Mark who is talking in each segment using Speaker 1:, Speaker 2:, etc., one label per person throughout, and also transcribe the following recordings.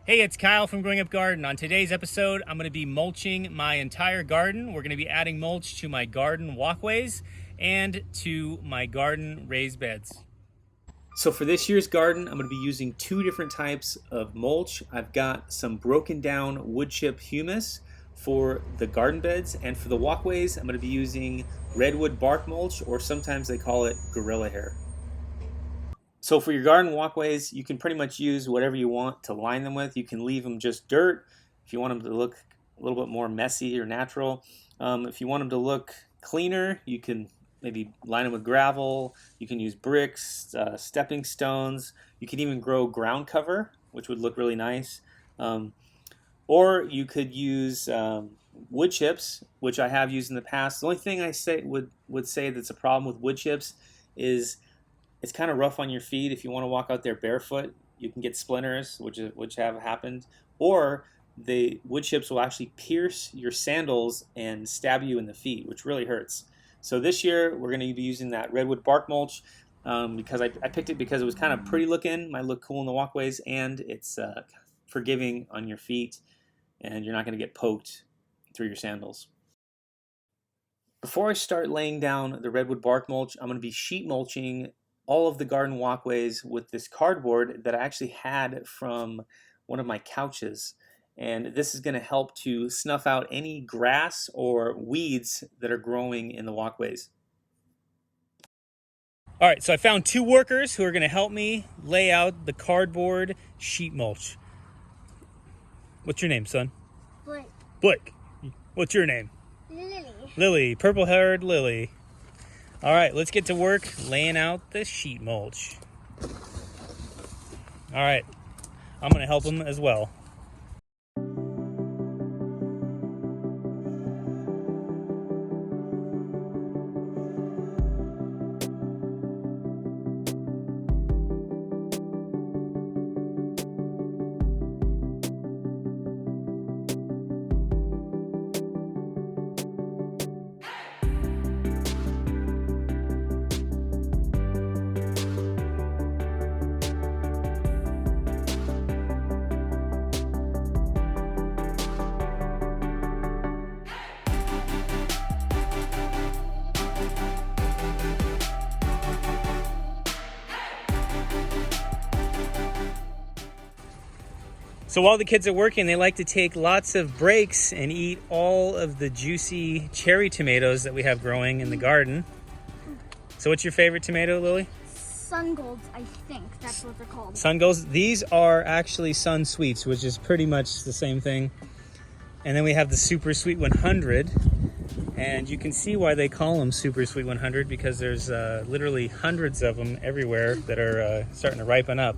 Speaker 1: Hey, it's Kyle from Growing Up Garden. On today's episode, I'm going to be mulching my entire garden. We're going to be adding mulch to my garden walkways and to my garden raised beds. So for this year's garden, I'm going to be using two different types of mulch. I've got some broken down wood chip humus for the garden beds, and for the walkways, I'm going to be using redwood bark mulch, or sometimes they call it gorilla hair. So for your garden walkways, you can pretty much use whatever you want to line them with. You can leave them just dirt if you want them to look a little bit more messy or natural. If you want them to look cleaner, you can maybe line them with gravel. You can use bricks, stepping stones. You can even grow ground cover, which would look really nice. Or you could use wood chips, which I have used in the past. The only thing I would say that's a problem with wood chips is it's kind of rough on your feet. If you want to walk out there barefoot, you can get splinters, which have happened. Or the wood chips will actually pierce your sandals and stab you in the feet, which really hurts. So this year we're going to be using that redwood bark mulch because I picked it because it was kind of pretty looking, might look cool in the walkways, and it's forgiving on your feet, and you're not going to get poked through your sandals. Before I start laying down the redwood bark mulch, I'm going to be sheet mulching all of the garden walkways with this cardboard that I actually had from one of my couches. And this is going to help to snuff out any grass or weeds that are growing in the walkways. All right, so I found two workers who are going to help me lay out the cardboard sheet mulch. What's your name, son?
Speaker 2: Blake.
Speaker 1: Blake. What's your name?
Speaker 2: Lily.
Speaker 1: Lily, purple-haired Lily. All right, let's get to work laying out the sheet mulch. All right, I'm going to help them as well. So while the kids are working, they like to take lots of breaks and eat all of the juicy cherry tomatoes that we have growing in the garden. So what's your favorite tomato, Lily?
Speaker 2: Sun Golds, I think that's what they're called.
Speaker 1: Sun Golds. These are actually Sun Sweets, which is pretty much the same thing. And then we have the Super Sweet 100. And you can see why they call them Super Sweet 100, because there's literally hundreds of them everywhere that are starting to ripen up.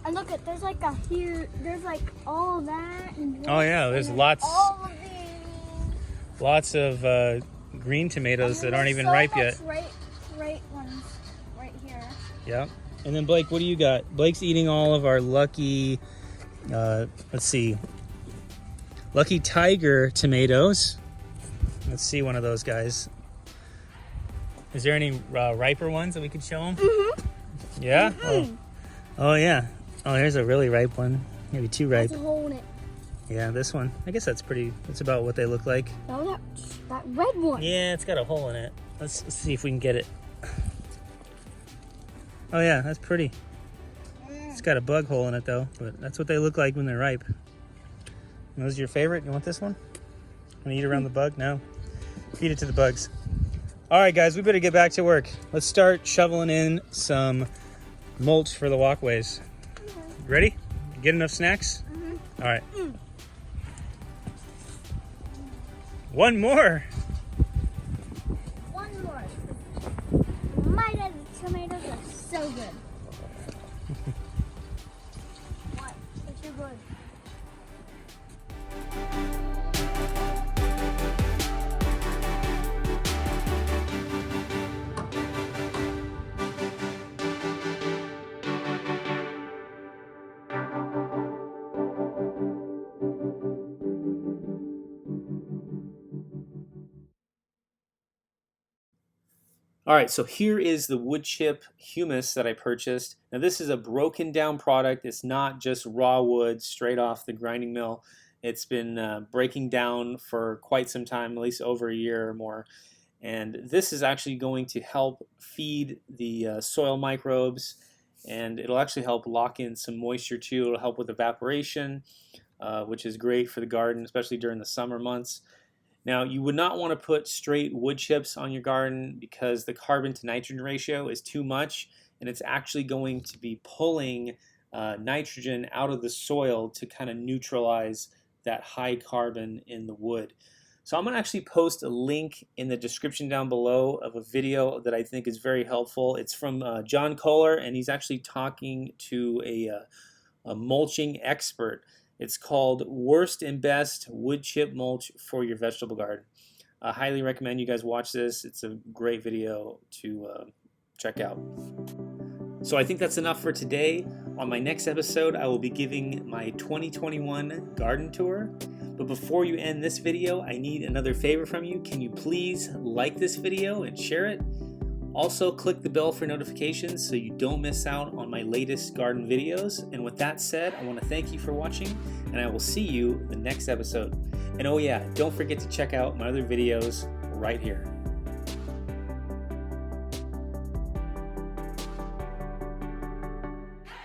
Speaker 2: And look at, there's like there's like all of that. And
Speaker 1: oh yeah, there's lots.
Speaker 2: All of these.
Speaker 1: Lots of green tomatoes that aren't even ripe yet.
Speaker 2: Right ones, right here.
Speaker 1: Yeah. And then Blake, what do you got? Blake's eating all of our lucky, let's see, Lucky Tiger tomatoes. Let's see one of those guys. Is there any riper ones that we could show him?
Speaker 2: Mm-hmm.
Speaker 1: Yeah?
Speaker 2: Mm-hmm.
Speaker 1: Oh, yeah. Oh, here's a really ripe one. Maybe too ripe.
Speaker 2: There's a hole in it.
Speaker 1: Yeah, this one. I guess that's about what they look like.
Speaker 2: No, that red one.
Speaker 1: Yeah, it's got a hole in it. Let's see if we can get it. Oh yeah, that's pretty. It's got a bug hole in it though, but that's what they look like when they're ripe. And those are your favorite? You want this one? Want to eat around the bug? No. Feed it to the bugs. All right, guys, we better get back to work. Let's start shoveling in some mulch for the walkways. Ready? Get enough snacks?
Speaker 2: Mm-hmm.
Speaker 1: All right. One more.
Speaker 2: One more. My dad's tomatoes are so good. What? It's so good.
Speaker 1: All right, so here is the wood chip humus that I purchased. Now this is a broken down product. It's not just raw wood straight off the grinding mill. It's been breaking down for quite some time, at least over a year or more. And this is actually going to help feed the soil microbes, and it'll actually help lock in some moisture too. It'll help with evaporation, which is great for the garden, especially during the summer months. Now, you would not want to put straight wood chips on your garden because the carbon to nitrogen ratio is too much, and it's actually going to be pulling nitrogen out of the soil to kind of neutralize that high carbon in the wood. So I'm going to actually post a link in the description down below of a video that I think is very helpful. It's from John Kohler, and he's actually talking to a mulching expert. It's called Worst and Best Wood Chip Mulch for Your Vegetable Garden. I highly recommend you guys watch this. It's a great video to check out. So I think that's enough for today. On my next episode, I will be giving my 2021 garden tour. But before you end this video, I need another favor from you. Can you please like this video and share it? Also, click the bell for notifications so you don't miss out on my latest garden videos. And with that said, I want to thank you for watching, and I will see you in the next episode. And oh yeah, don't forget to check out my other videos right here.